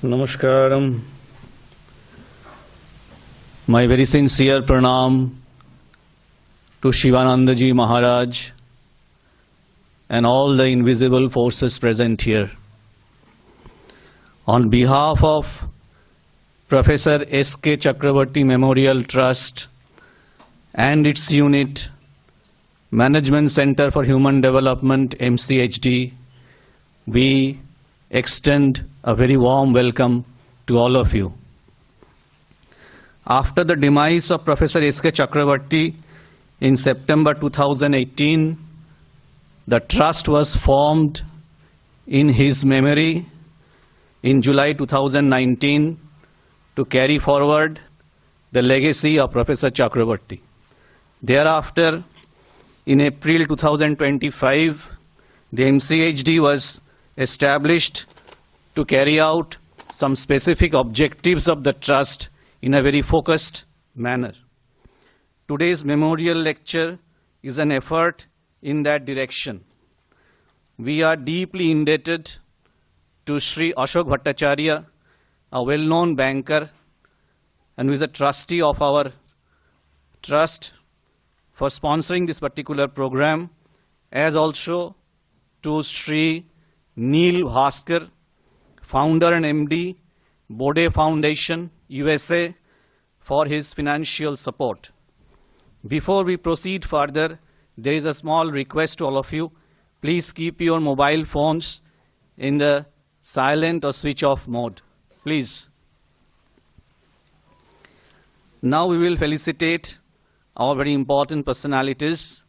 Namaskaram. My very sincere pranam to Shivanandaji Maharaj and all the invisible forces present here. On behalf of Professor S.K. Chakraborty Memorial Trust and its unit, Management Center for Human Development, MCHD, we extend a very warm welcome to all of you. After the demise of Professor S.K. Chakraborty in September 2018, the trust was formed in his memory in July 2019 to carry forward the legacy of Professor Chakraborty. Thereafter, in April 2025, the MCHD was established to carry out some specific objectives of the trust in a very focused manner. Today's memorial lecture is an effort in that direction. We are deeply indebted to Sri Ashok Bhattacharya, a well-known banker and who is a trustee of our trust, for sponsoring this particular program, as also to Sri Neil Bhaskar, founder and MD, Bode Foundation, USA, for his financial support. Before we proceed further, there is a small request to all of you. Please keep your mobile phones in the silent or switch off mode. Please. Now we will felicitate our very important personalities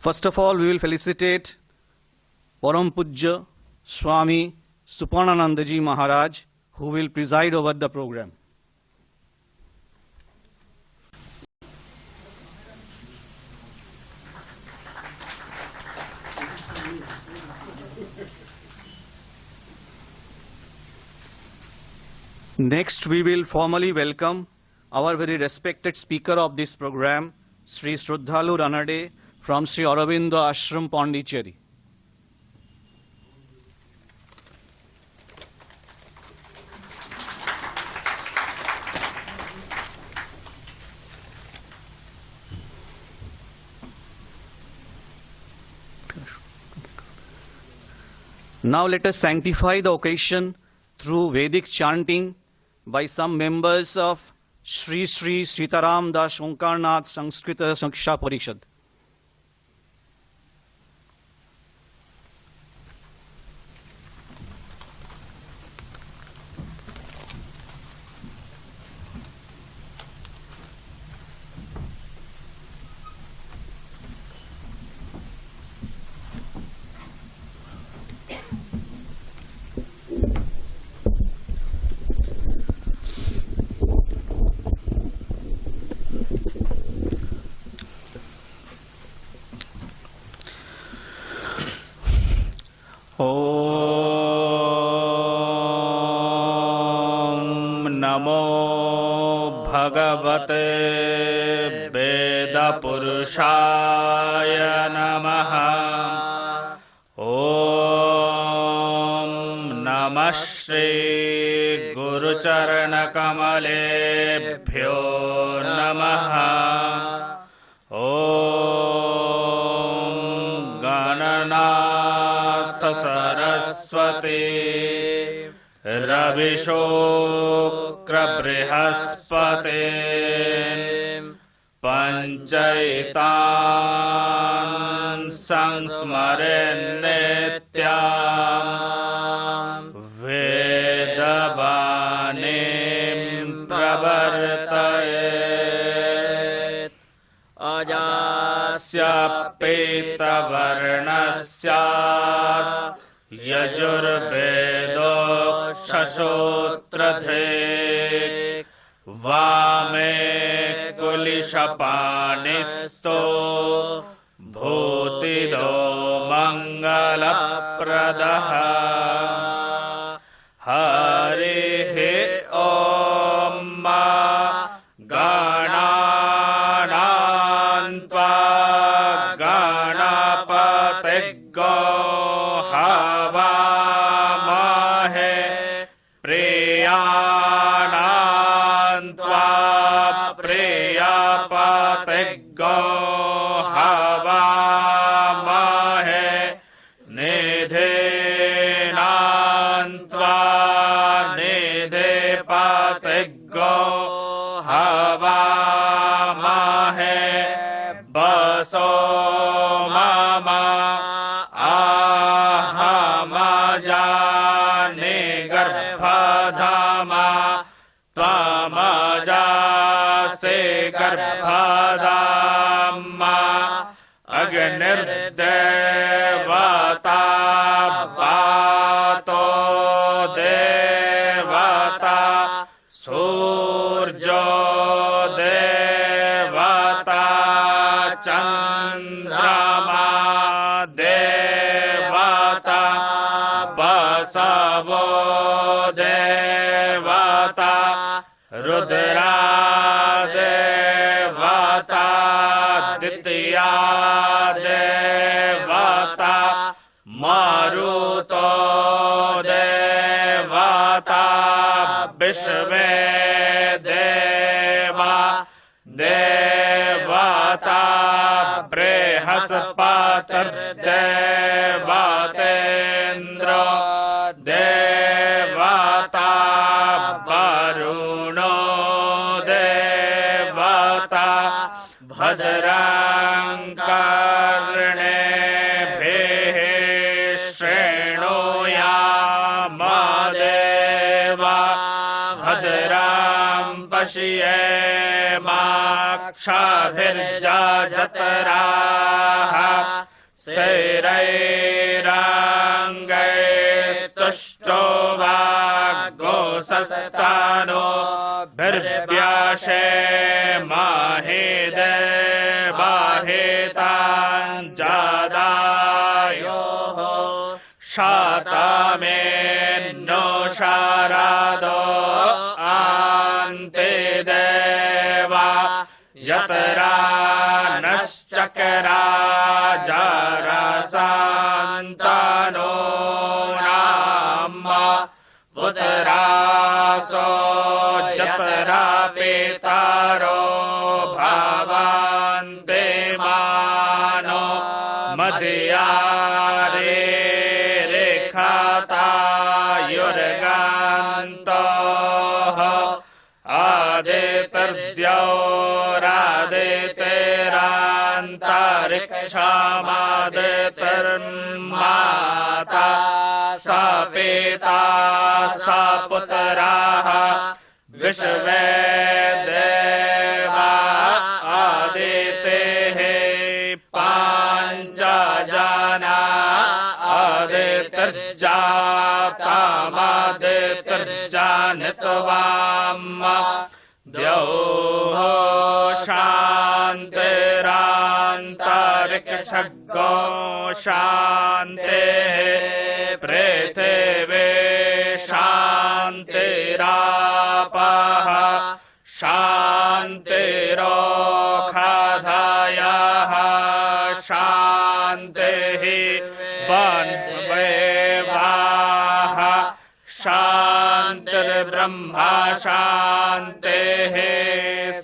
First of all, we will felicitate Param Pujya Swami Suparnanandaji Maharaj, who will preside over the program. Next, we will formally welcome our very respected speaker of this program, Sri Shraddhalu Ranade from Sri Aurobindo Ashram, Pondicherry. Now let us sanctify the occasion through Vedic chanting by some members of Sri Sri Sitaram Das Omkarnath Sanskrita Saksha Parishad. भगवते वेदपुरुषाय नमः। ॐ नमः श्री गुरुचरणकमलेभ्यो नमः। ॐ गणनाथ सरस्वती रविशुक्र बृहस्पते पंचैतान् संस्मरेन् नित्याम् वेदवाणीं प्रवर्तयेत्। अजास्य पीतवर्णस्य यजुर्वेदोक्षसूत्रधे वामे कुलिशपाणिस्तो भूतिदो मङ्गलप्रदः। हरिः ॐ गणानां त्वा गणपतिर्गो हवामहे प्रियाणां त्वा प्रियपतिर्गो हवामहे निधीनां त्वा निधिपतिर्गो हवामहे वसो मम आहमजानि गर्भधामा त्वमजासि गर्भधामा। अग्निर्देवता वातो देवता सूर्यो देवता चन्द्रमा देवता बसवो देवता रुद्रा देवता द्वितीया देवता मारुतो देवता विश्वे देवा देवता बृहस्पतिर्देवतेन्द्रो देवता वरुणो देवता भद्रं कर्णेभिः शृणुयाम देवा भद्रं पश्येम क्षाभिर्जाजतराः स्थिरैराङ्गैस्तुष्टो वाग्गोसस्तानो भिर्व्याशे माहेदेवाहेताञ्जादायोः शातामेन्नो शारादो आन्ते देवा यतरानश्चकराजारसान्तानो नाम पुतरासो जतरा पेतारो भावान्ते मानो मदयारे रेखातायुर्गान्तोः आदितिर्द्यौरादितिरान्तरिक्षामादितिर्माता सा पेता सा पुतराः विश्वे देवा आदितेः पाञ्चजना आदितिर्जातामादितिर्जानित्वाम् द्यौः शान्तिरान्तरिक्षगो शान्तिः पृथिवी शान्तिरापः शान्तिरोषधयः शान्तिः वन्वेवाः शान्तिर्ब्रह्मा शान्तिः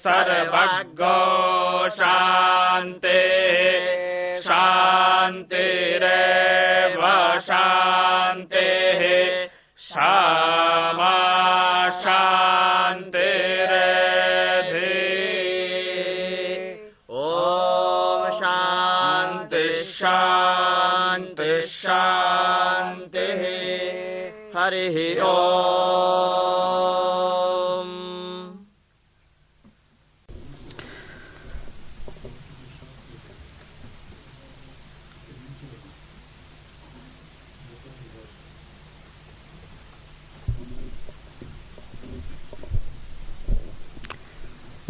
सर्वज्ञो शान्तिः शान्तिरेव शान्तिः क्षमा शान्तिरेधि ॐ शान्ति शान्ति शान्तिः हरिः ॐ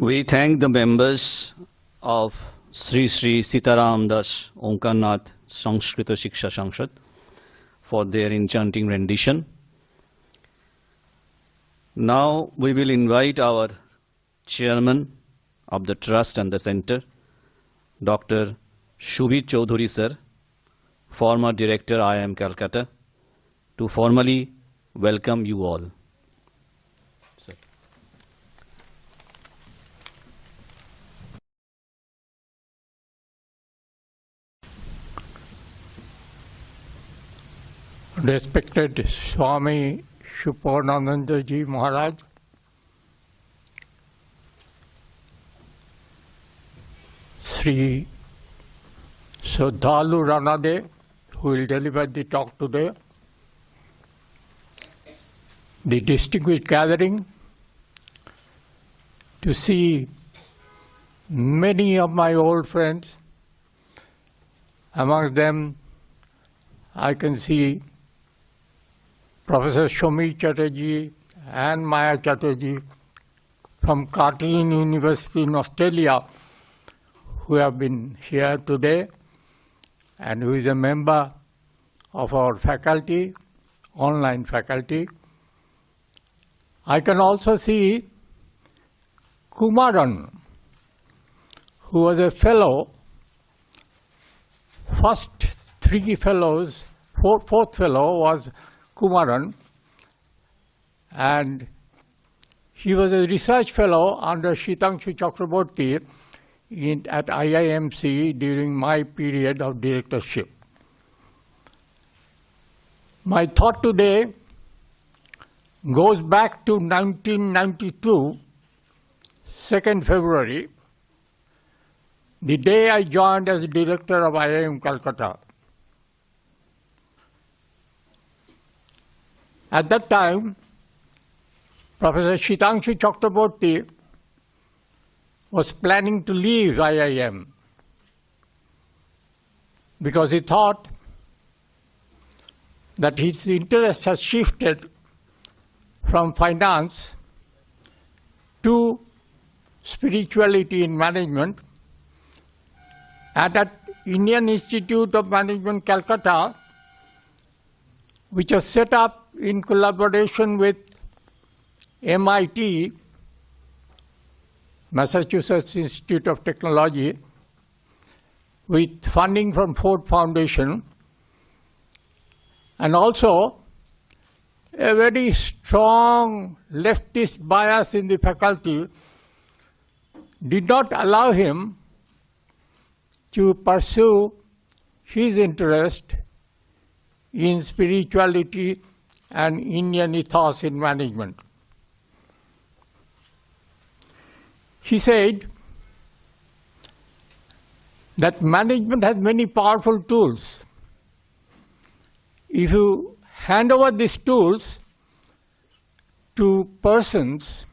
We thank the members of Sri Sri Sitaram Das Omkarnath Sanskrita Shiksha Sanshad for their enchanting rendition. Now we will invite our chairman of the trust and the center, Dr. Shubhit Chaudhuri sir, former director IIM Kolkata, to formally welcome you all. Sir. Respected Swami Shupanananda Ji Maharaj, Sri Sodhalu Ranade, who will deliver the talk today, the distinguished gathering, to see many of my old friends. Among them, I can see Professor Shomi Chatterjee and Maya Chatterjee from Carleton University in Australia, who have been here today and who is a member of our faculty, online faculty. I can also see Kumaran, who was a fellow, first three fellows, fourth fellow was Kumaran, and he was a research fellow under S.K. Chakraborty at IIMC during my period of directorship. My thought today goes back to 1992, 2nd February, the day I joined as director of IIM Kolkata. At that time, Professor S.K. Chakraborty was planning to leave IIM because he thought that his interest has shifted from finance to spirituality in management, and at Indian Institute of Management, Calcutta, which was set up in collaboration with MIT, Massachusetts Institute of Technology, with funding from Ford Foundation, and also a very strong leftist bias in the faculty did not allow him to pursue his interest in spirituality and Indian ethos in management. He said that management has many powerful tools. If you hand over these tools to persons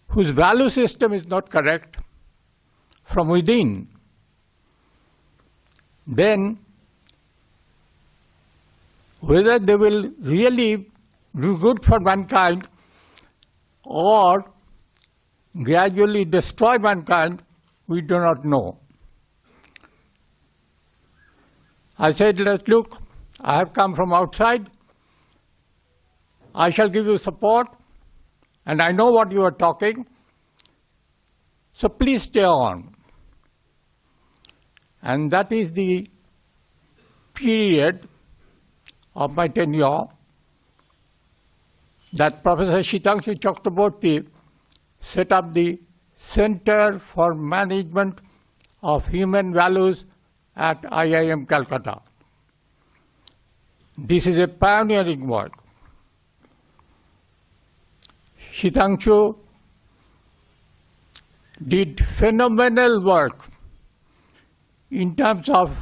whose value system is not correct from within, then whether they will really do good for mankind or gradually destroy mankind, we do not know. I said, look, I have come from outside. I shall give you support, and I know what you are talking, so please stay on. And that is the period of my tenure that Professor S.K.Chakraborty set up the Center for Management of Human Values at IIM Calcutta. This is a pioneering work. Hitangshu did phenomenal work in terms of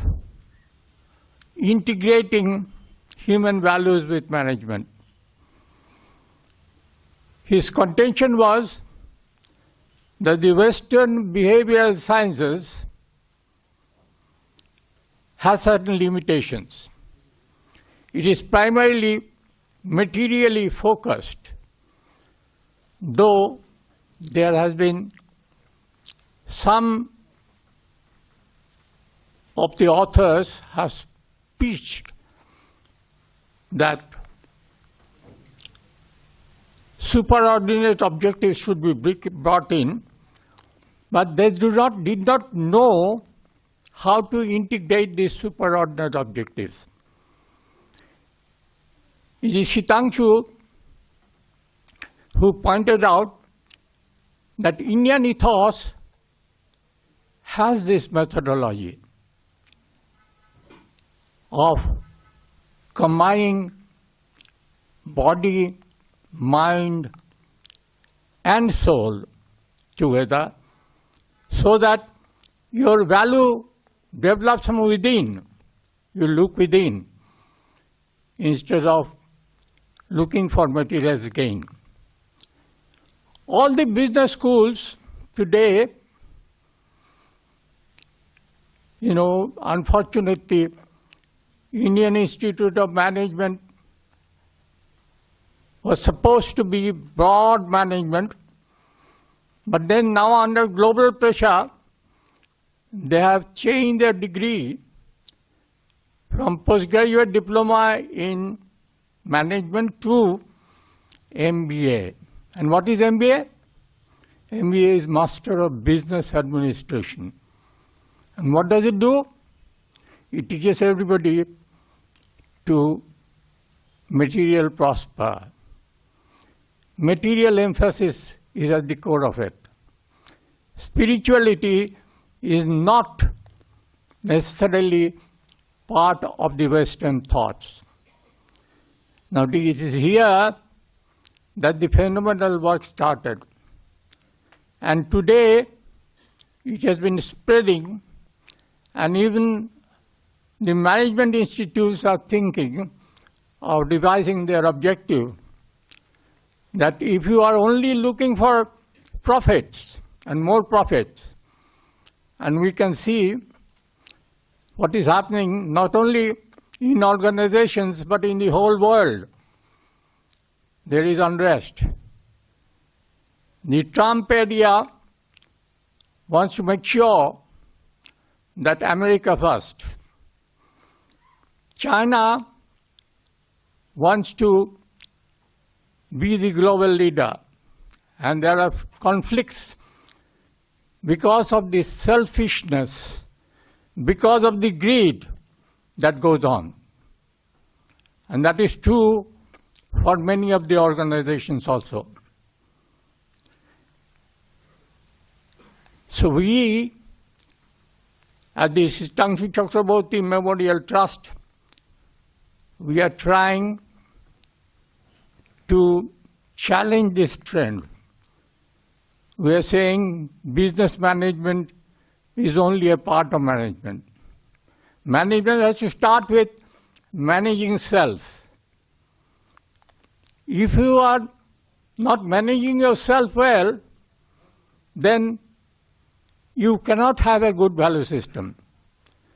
integrating human values with management. His contention was that the Western behavioral sciences has certain limitations. It is primarily materially focused, though there has been some of the authors have preached that superordinate objectives should be brought in, but they did not know how to integrate these superordinate objectives. It is Hitangshu who pointed out that Indian ethos has this methodology of combining body, mind, and soul together so that your value develops from within. You look within instead of looking for material gain. All the business schools today, unfortunately, Indian Institute of Management was supposed to be broad management, but then now under global pressure, they have changed their degree from postgraduate diploma in management to MBA. And what is MBA? MBA is Master of Business Administration. And what does it do? It teaches everybody to material prosper. Material emphasis is at the core of it. Spirituality is not necessarily part of the Western thoughts. Now it is here that the phenomenal work started. And today it has been spreading, and even the management institutes are thinking of devising their objective that if you are only looking for profits and more profits. And we can see what is happening not only in organizations but in the whole world. There is unrest. The Trump area wants to make sure that America first. China wants to be the global leader, and there are conflicts because of the selfishness, because of the greed that goes on. And that is true for many of the organizations also. So we, at the K Chakraborty Memorial Trust, we are trying to challenge this trend. We are saying business management is only a part of management. Management has to start with managing self. If you are not managing yourself well, then you cannot have a good value system.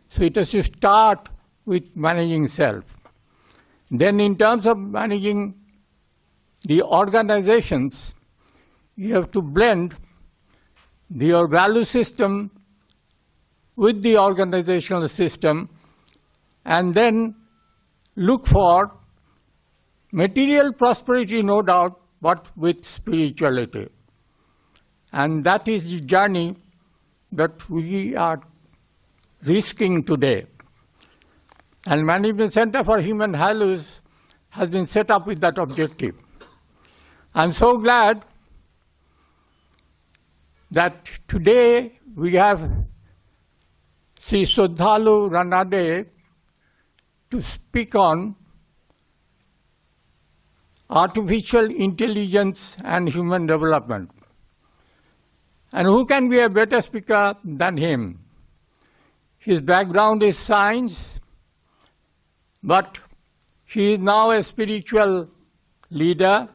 So it has to start with managing self. Then in terms of managing the organizations, you have to blend your value system with the organizational system and then look for material prosperity, no doubt, but with spirituality. And that is the journey that we are risking today. And Management Center for Human Values has been set up with that objective. I'm so glad that today we have Sri Sodhalu Ranade to speak on artificial intelligence and human development. And who can be a better speaker than him? His background is science, but he is now a spiritual leader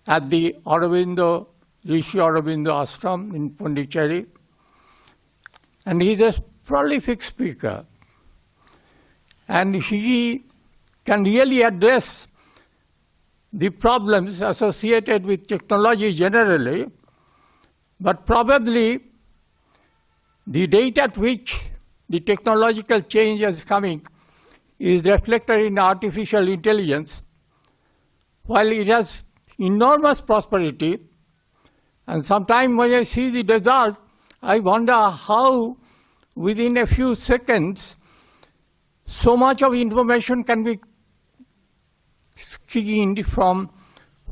at the Aurobindo, Rishi Aurobindo Ashram in Pondicherry. And he is a prolific speaker. And he can really address the problems associated with technology generally, but probably the date at which the technological change is coming is reflected in artificial intelligence. While it has enormous prosperity, and sometimes when I see the result, I wonder how within a few seconds so much of information can be screened from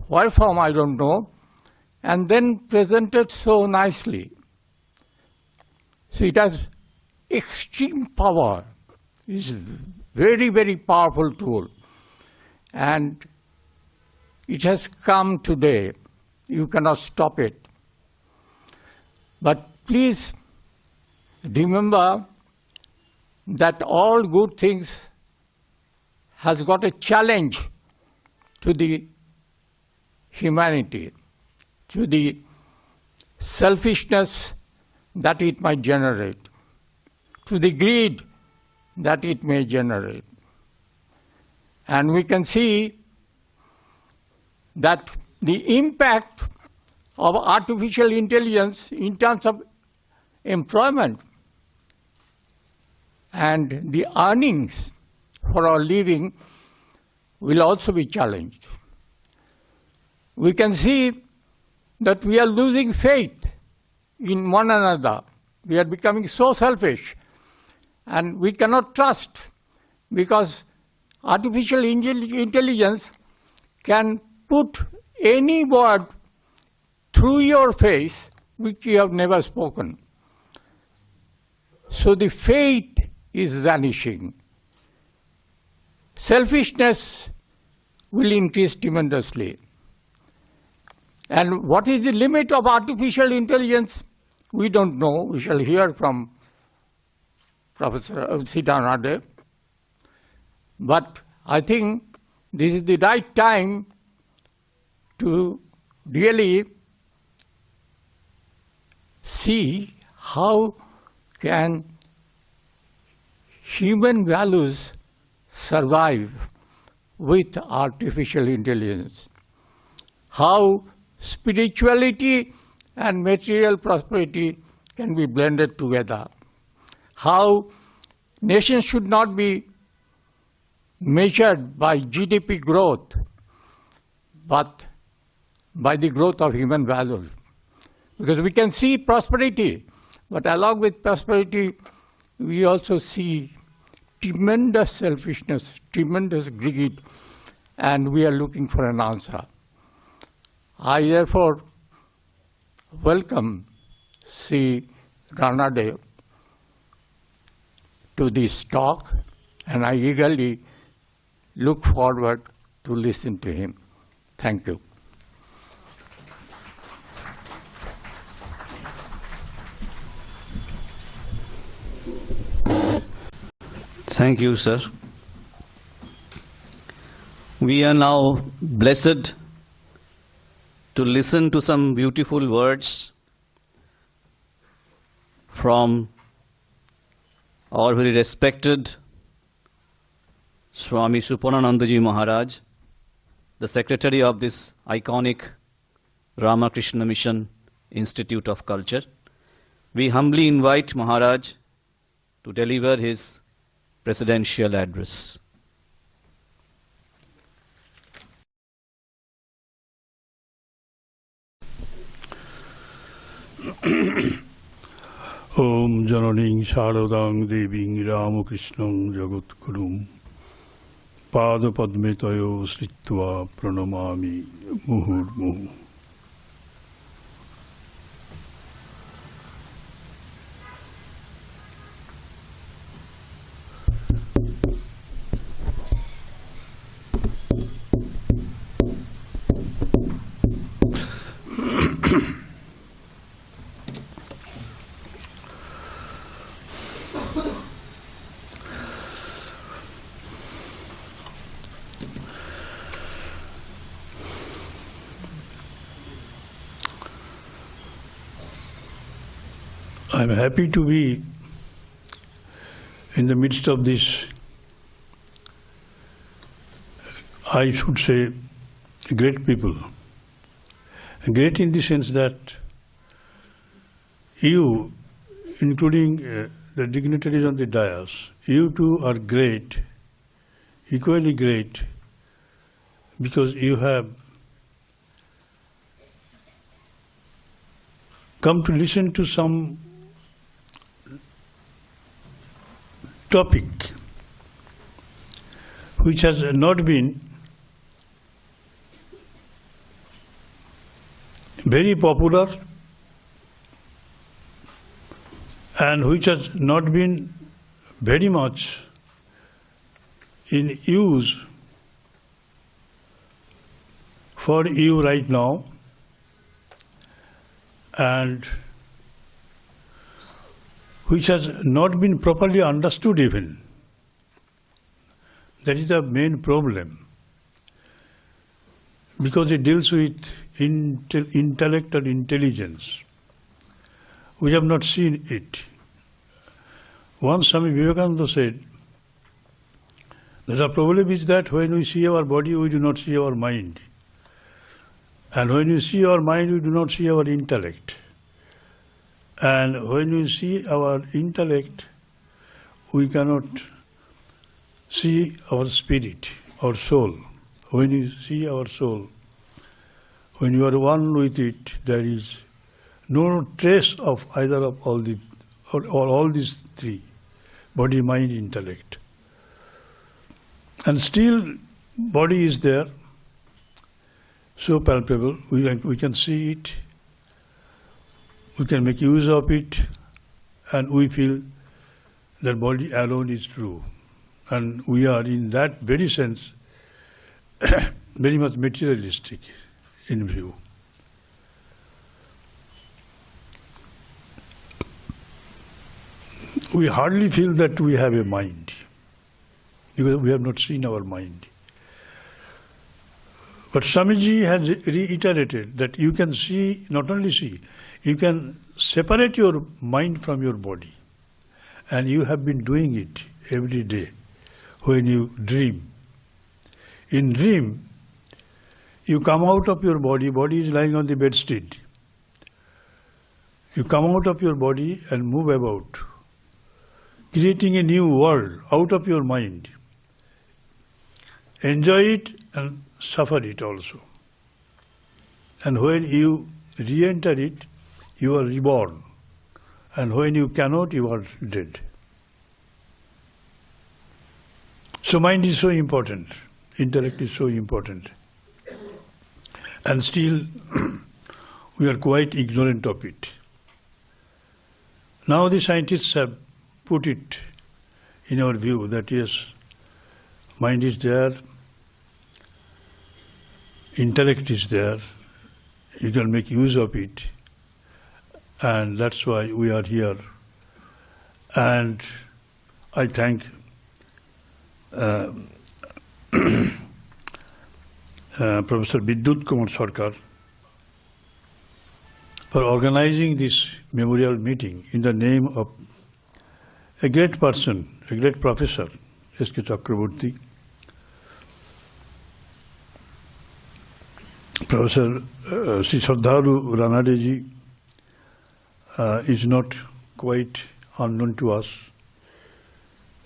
where from I don't know, and then presented so nicely. So it has extreme power. It's a very, very powerful tool. And it has come today. You cannot stop it. But please remember that all good things has got a challenge to the humanity, to the selfishness that it might generate, to the greed that it may generate. And we can see that the impact of artificial intelligence in terms of employment and the earnings for our living will also be challenged. We can see that we are losing faith in one another. We are becoming so selfish, and we cannot trust, because artificial intelligence can put any word through your face which you have never spoken. So the faith is vanishing. Selfishness will increase tremendously. And what is the limit of artificial intelligence? We don't know. We shall hear from Professor Ranade. But I think this is the right time to really see how can human values survive with artificial intelligence, how spirituality and material prosperity can be blended together, how nations should not be measured by GDP growth, but by the growth of human values. Because we can see prosperity, but along with prosperity, we also see tremendous selfishness, tremendous greed, and we are looking for an answer. I therefore welcome Sri Ranade to this talk, and I eagerly look forward to listen to him. Thank you. Thank you, sir. We are now blessed to listen to some beautiful words from our very respected Swami Supananandaji Maharaj, the secretary of this iconic Ramakrishna Mission Institute of Culture. We humbly invite Maharaj to deliver his presidential address. Om Jananing Sharadang Deving Ramakrishnang Jagatgurum Pada Padmetayo Sritva Pranamami Muhurmuhu. I'm happy to be in the midst of this, I should say, great people. Great in the sense that you, including the dignitaries on the dais, you too are great, equally great, because you have come to listen to some topic which has not been very popular and which has not been very much in use for you right now, and which has not been properly understood even. That is the main problem, because it deals with intellect and intelligence. We have not seen it. Once Swami Vivekananda said that the problem is that when we see our body, we do not see our mind. And when we see our mind, we do not see our intellect. And when we see our intellect, we cannot see our spirit, our soul. When you see our soul, when you are one with it, there is no trace of either of all the, or all these three, body, mind, intellect. And still, body is there, so palpable, we can see it, we can make use of it, and we feel that body alone is true. And we are in that very sense very much materialistic in view. We hardly feel that we have a mind, because we have not seen our mind. But Swamiji has reiterated that you can see, not only see, you can separate your mind from your body. And you have been doing it every day when you dream. In dream, you come out of your body, body is lying on the bedstead. You come out of your body and move about, creating a new world out of your mind. Enjoy it and suffer it also. And when you re-enter it, you are reborn. And when you cannot, you are dead. So mind is so important. Intellect is so important. And still, we are quite ignorant of it. Now the scientists have put it in our view that yes, mind is there, intellect is there, you can make use of it, and that's why we are here. And I thank Professor Bidyut Kumar Sarkar for organizing this memorial meeting in the name of a great person, a great professor, S.K. Chakraborty. Professor Sri Sardharu Ranadeji is not quite unknown to us.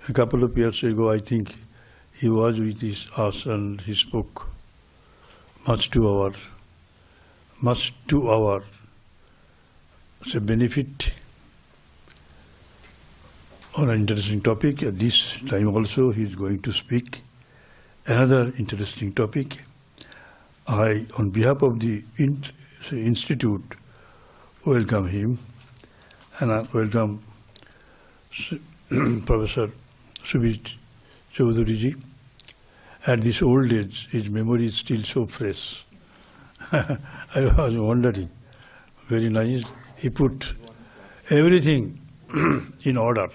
A couple of years ago, I think he was with us and he spoke much to our benefit on an interesting topic. At this time also he is going to speak another interesting topic. I, on behalf of the Institute, welcome him, and I welcome Professor Subhit Chaudhary ji. At this old age, his memory is still so fresh. I was wondering, very nice. He put everything in order,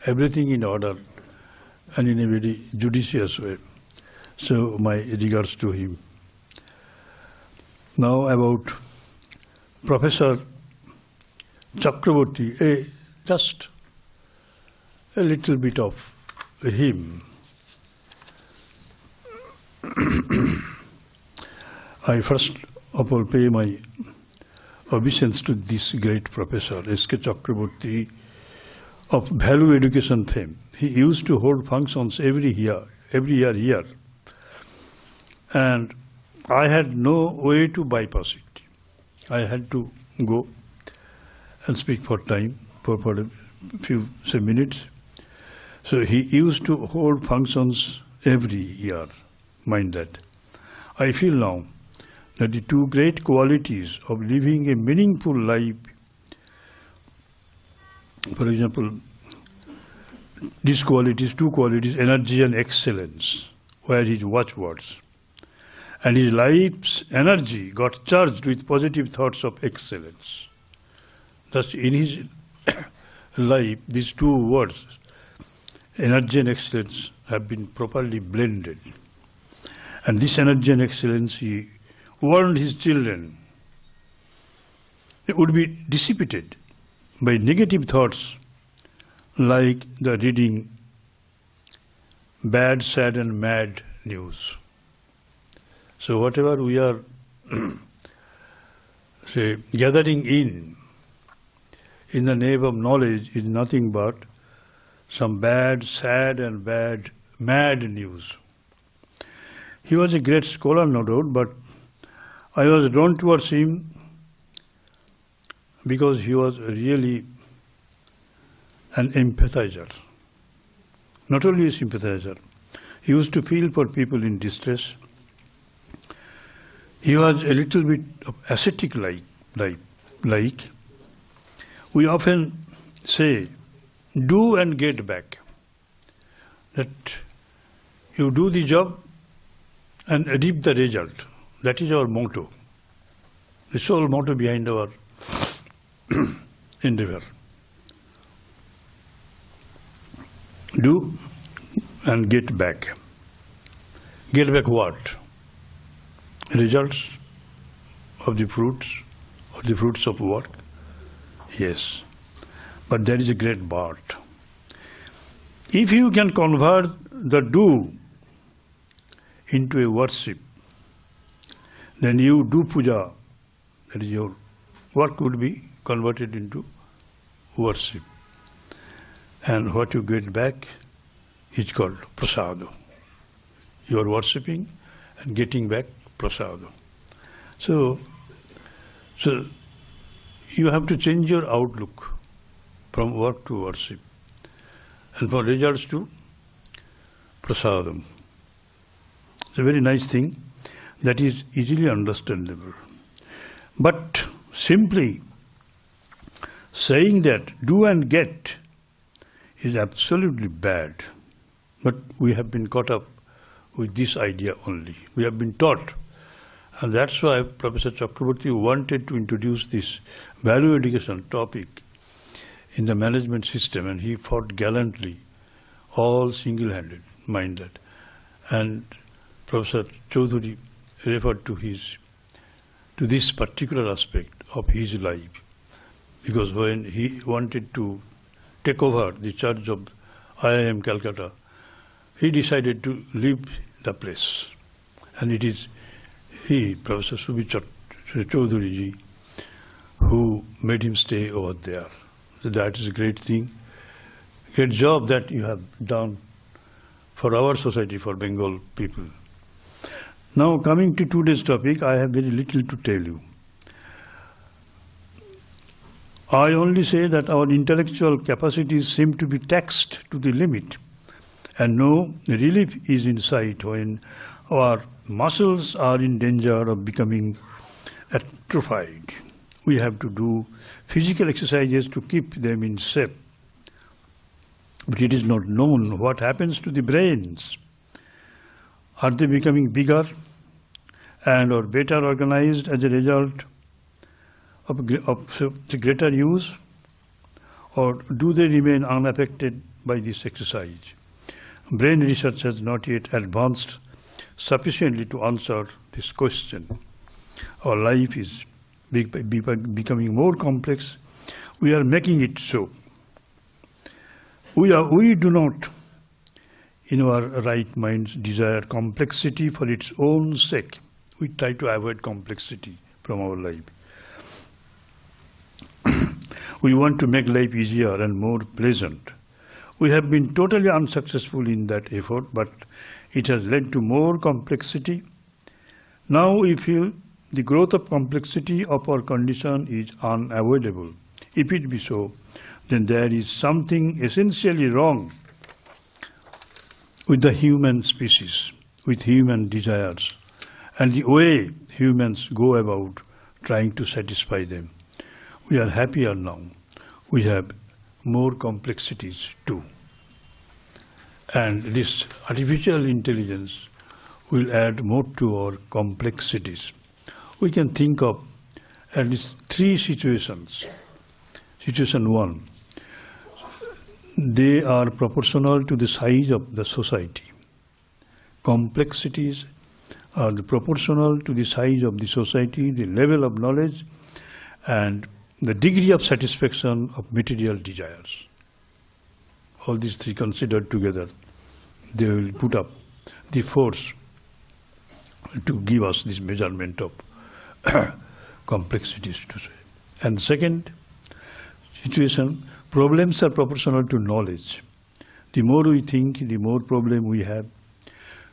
and in a very judicious way. So my regards to him. Now about Professor Chakraborty, just a little bit of him. I first of all pay my obeisance to this great professor, S.K. Chakraborty, of value education fame. He used to hold functions every year here. And I had no way to bypass it. I had to go and speak for time, for a few minutes. So he used to hold functions every year, mind that. I feel now that the two great qualities of living a meaningful life, for example, these qualities, two qualities, energy and excellence, were his watchwords. And his life's energy got charged with positive thoughts of excellence. Thus, in his life, these two words, energy and excellence, have been properly blended. And this energy and excellence, he warned his children, it would be dissipated by negative thoughts like the reading bad, sad and mad news. So whatever we are gathering in the name of knowledge is nothing but some bad, sad and mad news. He was a great scholar, no doubt, but I was drawn towards him because he was really an empathizer. Not only a sympathizer, he used to feel for people in distress. He was a little bit of ascetic like. We often say, do and get back. That you do the job and reap the result. That is our motto. The sole motto behind our endeavor. Do and get back. Get back what? Results of the fruits of the fruits of work? Yes. But there is a great but. If you can convert the do into a worship, then you do puja, that is your work would be converted into worship. And what you get back is called prasada. You are worshipping and getting back prasada. So you have to change your outlook from work to worship and for results to prasadam. It's a very nice thing that is easily understandable. But simply saying that do and get is absolutely bad. But we have been caught up with this idea only. We have been taught. And that's why Professor Chakraborty wanted to introduce this value education topic in the management system, and he fought gallantly, all single-handed, mind that. And Professor Chaudhuri referred to this particular aspect of his life, because when he wanted to take over the charge of IIM Calcutta, he decided to leave the place. And it is he, Professor Subhi Chaudhuri ji, who made him stay over there. So that is a great thing, great job that you have done for our society, for Bengal people. Now coming to today's topic, I have very little to tell you. I only say that our intellectual capacities seem to be taxed to the limit, and no relief is in sight when our muscles are in danger of becoming atrophied. We have to do physical exercises to keep them in shape. But it is not known what happens to the brains. Are they becoming bigger and or better organized as a result of the greater use, or do they remain unaffected by this exercise? Brain research has not yet advanced sufficiently to answer this question. Our life is becoming more complex. We are making it so. We do not, in our right minds, desire complexity for its own sake. We try to avoid complexity from our life. We want to make life easier and more pleasant. We have been totally unsuccessful in that effort, but it has led to more complexity. Now we feel the growth of complexity of our condition is unavoidable. If it be so, then there is something essentially wrong with the human species, with human desires, and the way humans go about trying to satisfy them. We are happier now. We have more complexities too. And this artificial intelligence will add more to our complexities. We can think of at least three situations. Situation one, they are proportional to the size of the society. Complexities are proportional to the size of the society, the level of knowledge, and the degree of satisfaction of material desires. All these three considered together, they will put up the force to give us this measurement of complexities to say. And second situation, problems are proportional to knowledge. The more we think, the more problem we have.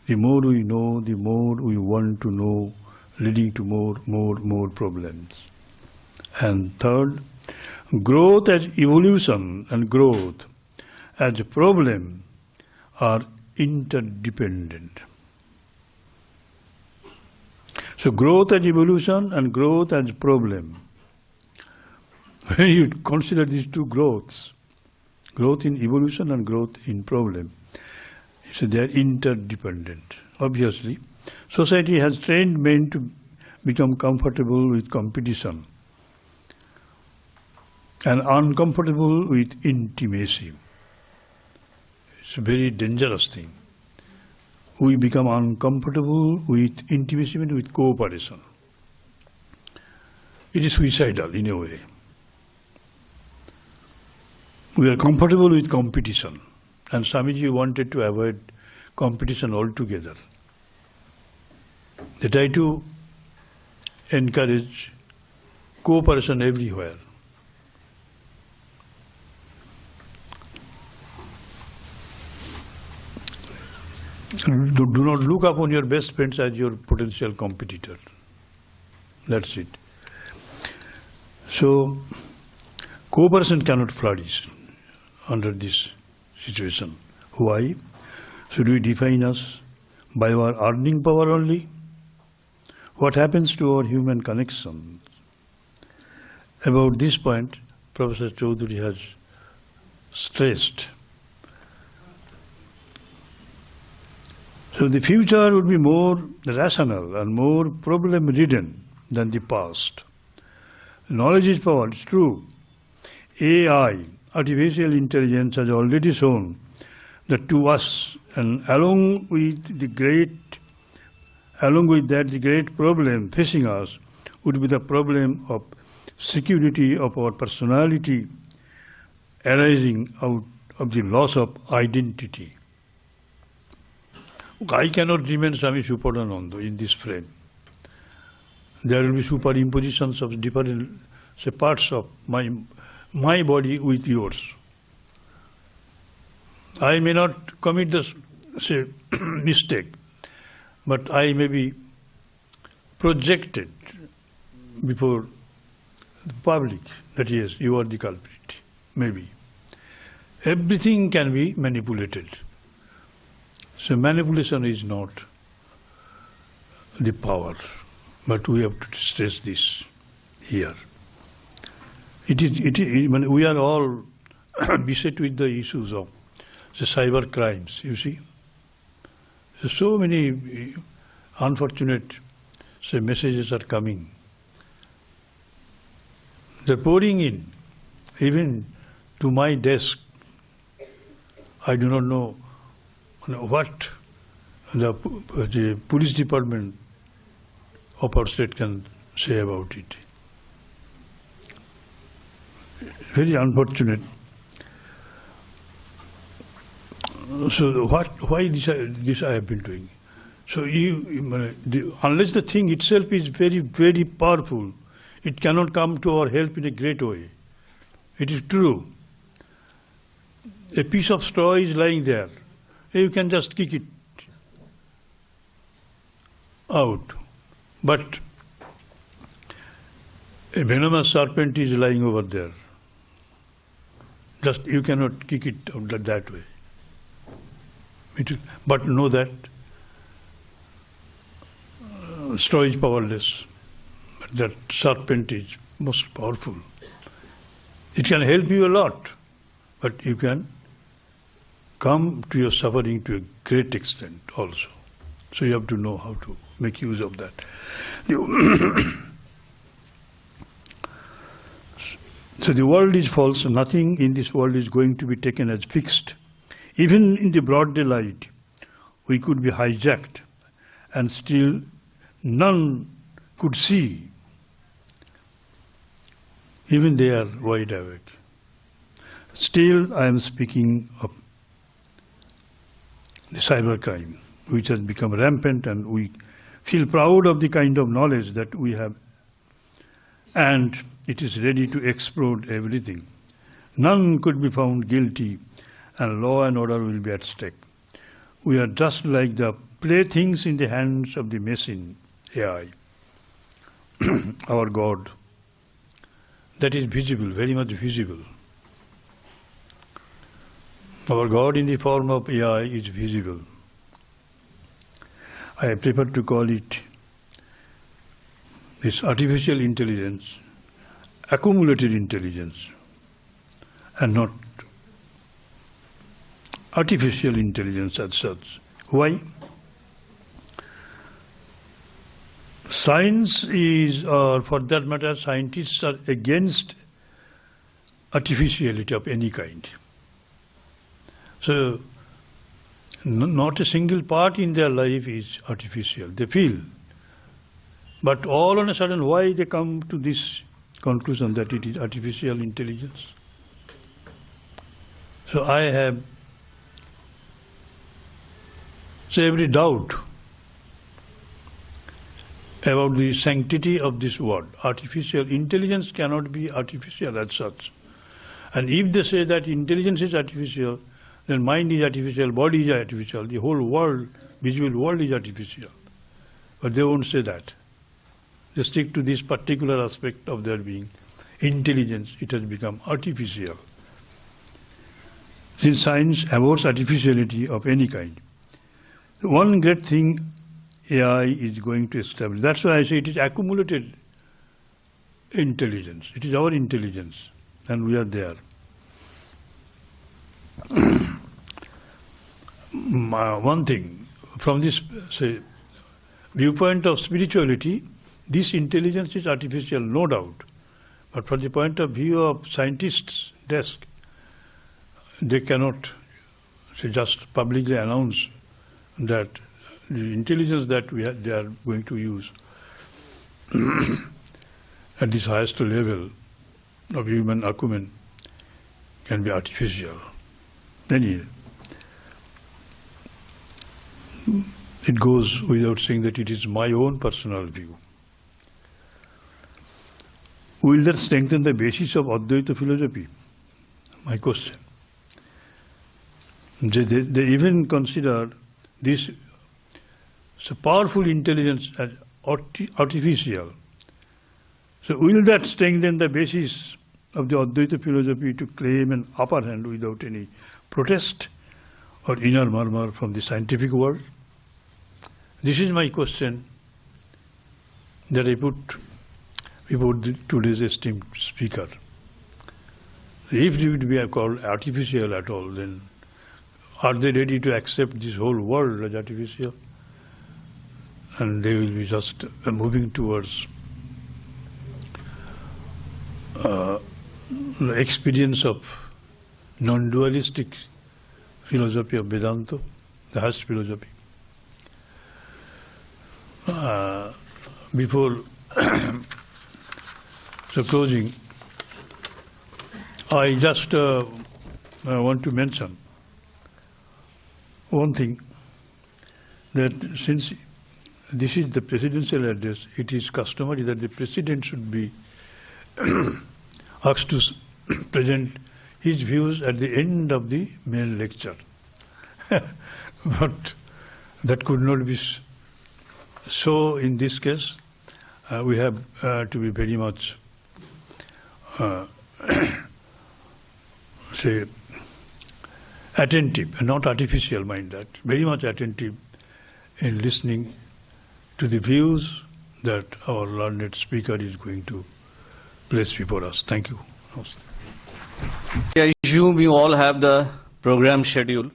The more we know, the more we want to know, leading to more problems. And third, growth as evolution and growth as a problem are interdependent. So growth as evolution and growth as problem. When you consider these two growths, growth in evolution and growth in problem, so they are interdependent. Obviously, society has trained men to become comfortable with competition and uncomfortable with intimacy. It's a very dangerous thing. We become uncomfortable with intimacy and with cooperation. It is suicidal in a way. We are comfortable with competition, and Swamiji wanted to avoid competition altogether. They try to encourage cooperation everywhere. Do not look upon your best friends as your potential competitor. That's it. So, cooperation cannot flourish under this situation. Why? Should we define us by our earning power only? What happens to our human connections? About this point, Professor Chaudhary has stressed. So the future would be more rational and more problem-ridden than the past. Knowledge is power, it's true. AI, artificial intelligence, has already shown that to us, and along with that, the great problem facing us would be the problem of security of our personality arising out of the loss of identity. I cannot remain Swami Supadananda in this frame. There will be superimpositions of different parts of my body with yours. I may not commit the mistake, but I may be projected before the public that yes, you are the culprit, maybe. Everything can be manipulated. So manipulation is not the power, but we have to stress this here. We are all beset with the issues of the cyber crimes, you see. So many unfortunate messages are coming. They're pouring in, even to my desk. I do not know what the police department of our state can say about it. Very unfortunate. So why this I have been doing? So unless the thing itself is very, very powerful, it cannot come to our help in a great way. It is true. A piece of straw is lying there. You can just kick it out. But a venomous serpent is lying over there. Just you cannot kick it out that way. But know that straw is powerless. That serpent is most powerful. It can help you a lot, but you can come to your suffering to a great extent also. So you have to know how to make use of that. So the world is false. Nothing in this world is going to be taken as fixed. Even in the broad daylight, we could be hijacked and still none could see. Even they are wide awake. Still, I am speaking of the cybercrime, which has become rampant, and we feel proud of the kind of knowledge that we have, and it is ready to explode everything. None could be found guilty, and law and order will be at stake. We are just like the playthings in the hands of the machine, AI. Our God, that is visible, very much visible. Our God in the form of AI is visible. I prefer to call it this artificial intelligence, accumulated intelligence, and not artificial intelligence as such. Why? Science is, or for that matter, scientists are against artificiality of any kind. So, not a single part in their life is artificial. They feel But all on a sudden, why they come to this conclusion that it is artificial intelligence? So I have every doubt about the sanctity of this word. Artificial intelligence cannot be artificial as such. And if they say that intelligence is artificial, then mind is artificial, body is artificial, the whole world, visual world is artificial. But they won't say that. They stick to this particular aspect of their being. Intelligence, it has become artificial. Since science abhors artificiality of any kind, one great thing AI is going to establish. That's why I say it is accumulated intelligence. It is our intelligence, and we are there. One thing, from this viewpoint of spirituality, this intelligence is artificial, no doubt. But from the point of view of scientists' desk, they cannot just publicly announce that the intelligence that they are going to use at this highest level of human acumen can be artificial. Anyway, it goes without saying that it is my own personal view. Will that strengthen the basis of Advaita philosophy? My question. They even consider this powerful intelligence as artificial. So will that strengthen the basis of the Advaita philosophy to claim an upper hand without any protest or inner murmur from the scientific world? This is my question that I put before today's esteemed speaker. If it would be called artificial at all, then are they ready to accept this whole world as artificial? And they will be just moving towards the experience of non-dualistic philosophy of Vedanta, the highest philosophy. Before closing, I just want to mention one thing, that since this is the presidential address, it is customary that the president should be asked to present his views at the end of the main lecture. But that could not be so in this case. We have to be very much say attentive, not artificial, mind that, very much attentive in listening to the views that our learned speaker is going to place before us. Thank you. I assume you all have the program schedule.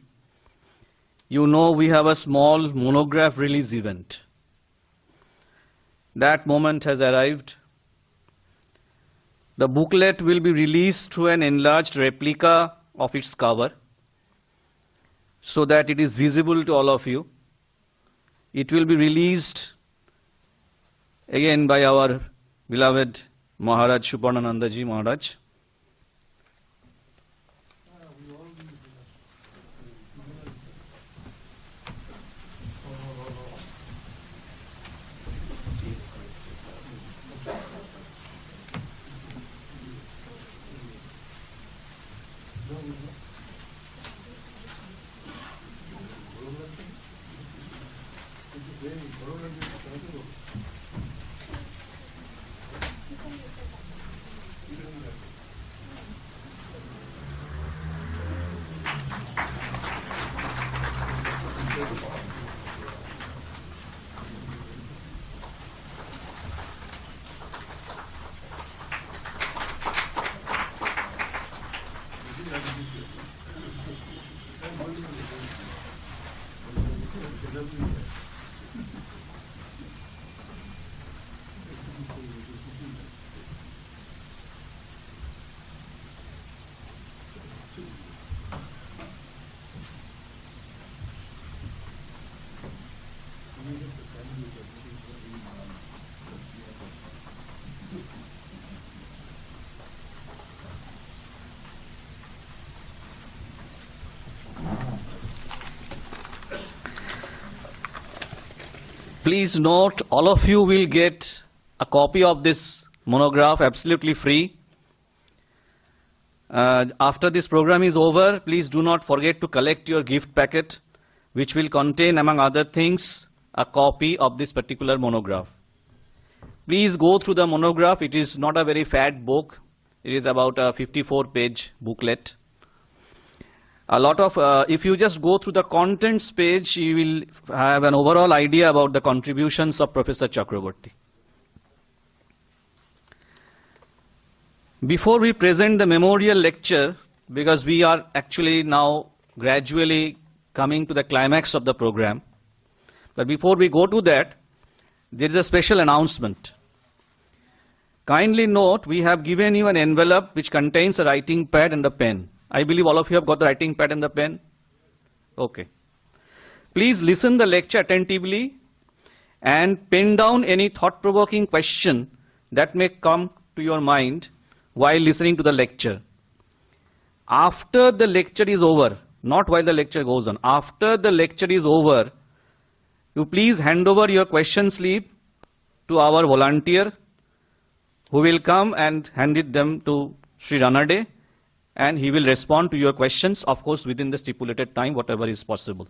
You know we have a small monograph release event. That moment has arrived. The booklet will be released through an enlarged replica of its cover so that it is visible to all of you. It will be released again by our beloved Maharaj Suparnananda Ji Maharaj. Please note, all of you will get a copy of this monograph absolutely free. After this program is over, please do not forget to collect your gift packet, which will contain, among other things, a copy of this particular monograph. Please go through the monograph. It is not a very fat book. It is about a 54-page booklet. A lot of, if you just go through the contents page, you will have an overall idea about the contributions of Professor Chakraborty. Before we present the memorial lecture, because we are actually now gradually coming to the climax of the program, but before we go to that, there is a special announcement. Kindly note, we have given you an envelope which contains a writing pad and a pen. I believe all of you have got the writing pad and the pen. Okay. Please listen the lecture attentively and pen down any thought-provoking question that may come to your mind while listening to the lecture. After the lecture is over, not while the lecture goes on, after the lecture is over, you please hand over your question slip to our volunteer, who will come and hand it them to Sri Ranade, and he will respond to your questions, of course, within the stipulated time, whatever is possible.